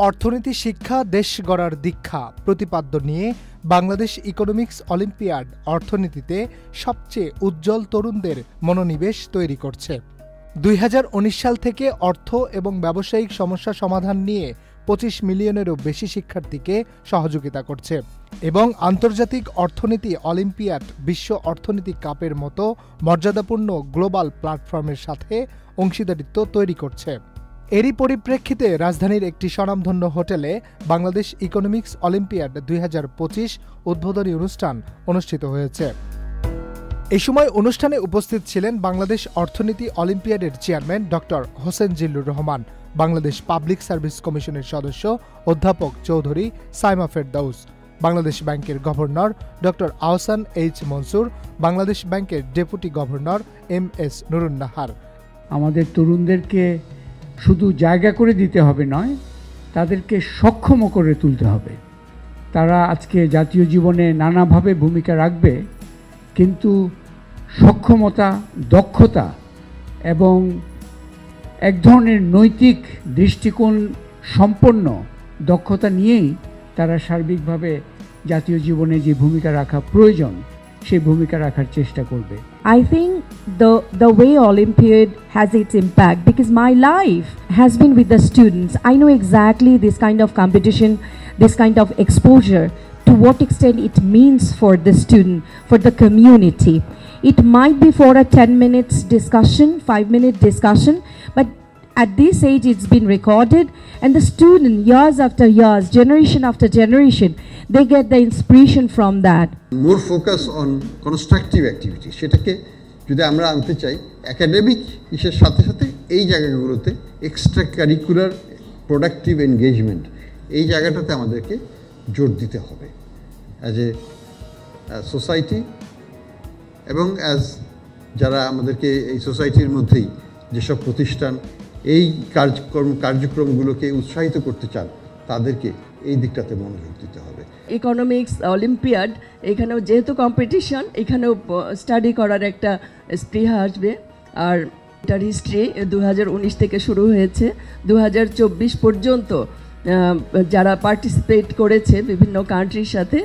অর্থনীতি শিক্ষা দেশ গড়ার দীক্ষা প্রতিপাদ্য নিয়ে বাংলাদেশ ইকোনমিক্স অলিম্পিয়াড অর্থনীতিতে সবচেয়ে উজ্জ্বল তরুণদের মনোনিবেশ তৈরি করছে। 2019 সাল থেকে অর্থ এবং ব্যবসায়িক সমস্যা সমাধান নিয়ে 25 মিলিয়নেরও বেশি শিক্ষার্থীকে সহযোগিতা করছে এবং আন্তর্জাতিক অর্থনীতি অলিম্পিয়াড বিশ্ব অর্থনীতি কাপের মতো মর্যাদাপূর্ণ গ্লোবাল প্ল্যাটফর্মের সাথে অংশীদারিত্ব তৈরি করছে। এরই পরিপ্রেক্ষিতে রাজধানীর একটি স্বনামধন্য হোটেলে বাংলাদেশ ইকোনমিক্স অলিম্পিয়াড 2025 উদ্বোধনী অনুষ্ঠান অনুষ্ঠিত হয়েছে। এই সময় অনুষ্ঠানে উপস্থিত ছিলেন বাংলাদেশ অর্থনীতি অলিম্পিয়াডের chairman doctor Hossain Zillur Rahman, Bangladesh public service কমিশনের সদস্য অধ্যাপক চৌধুরী সাইমা ফেরদাউস, বাংলাদেশ ব্যাংকের governor doctor Ahsan H Mansur, Bangladesh ব্যাংকের ডেপুটি গভর্নর MS নুরুন্নাহার। আমাদের তরুণদেরকে শুধু জায়গা করে দিতে হবে নয়, তাদেরকে সক্ষম করে তুলতে হবে। তারা আজকে জাতীয় জীবনে নানাভাবে ভূমিকা রাখবে, কিন্তু সক্ষমতা, দক্ষতা এবং এক ধরনের নৈতিক দৃষ্টিকোণ সম্পন্ন দক্ষতা নিয়েই তারা সার্বিকভাবে জাতীয় জীবনে যে ভূমিকা রাখা প্রয়োজন সেই ভূমিকা রাখার চেষ্টা করবে। I think the way Olympiad has its impact, because my life has been with the students. I know exactly this kind of competition, this kind of exposure, to what extent it means for the student, for the community. It might be for a 10 minutes discussion, 5-minute discussion, but at this age it's been recorded, and the student, years after years, generation after generation, they get the inspiration from that. More focus on constructive activity, সেটাকে যদি আমরা আনতে চাই academic ইসের সাথে সাথে এই জায়গাগুলোতে এক্সট্রা কারিকুলার প্রোডাক্টিভ এনগেজমেন্ট, এই জায়গাটাতে আমাদেরকে জোর দিতে হবে অ্যাজ এ সোসাইটি এবং অ্যাজ যারা আমাদেরকে এই সোসাইটির মধ্যেই যেসব প্রতিষ্ঠান এই কার্যক্রমগুলোকে উৎসাহিত করতে চান তাদেরকে এই দিকটাতে মনোযোগ দিতে হবে। ইকোনমিক্স অলিম্পিয়াড, এখানেও যেহেতু কম্পিটিশন, এখানেও স্টাডি করার একটা স্পৃহা আসবে। আর এটার হিস্ট্রি 2019 থেকে শুরু হয়েছে, 2024 পর্যন্ত যারা পার্টিসিপেট করেছে বিভিন্ন কান্ট্রির সাথে,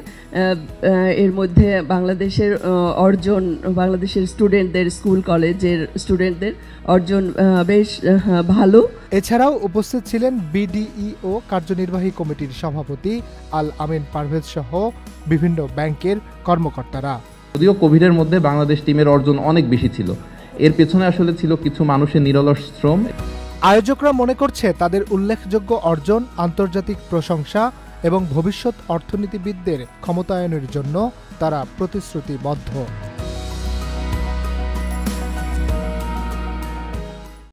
এর মধ্যে বাংলাদেশের অর্জন, বাংলাদেশের স্টুডেন্টদের, স্কুল কলেজের স্টুডেন্টদের অর্জন বেশ ভালো। এছাড়াও উপস্থিত ছিলেন BDEO কার্যনির্বাহী কমিটির সভাপতি আল আমিন পারভেজ সহ বিভিন্ন ব্যাংকের কর্মকর্তারা। যদিও কোভিডের মধ্যে বাংলাদেশ টিমের অর্জন অনেক বেশি ছিল, এর পেছনে আসলে ছিল কিছু মানুষের নিরলস শ্রম। আয়োজকরা মনে করছে তাদের উল্লেখযোগ্য অর্জন, আন্তর্জাতিক প্রশংসা এবং ভবিষ্যৎ অর্থনীতিবিদদের ক্ষমতায়নের জন্য তারা প্রতিশ্রুতিবদ্ধ।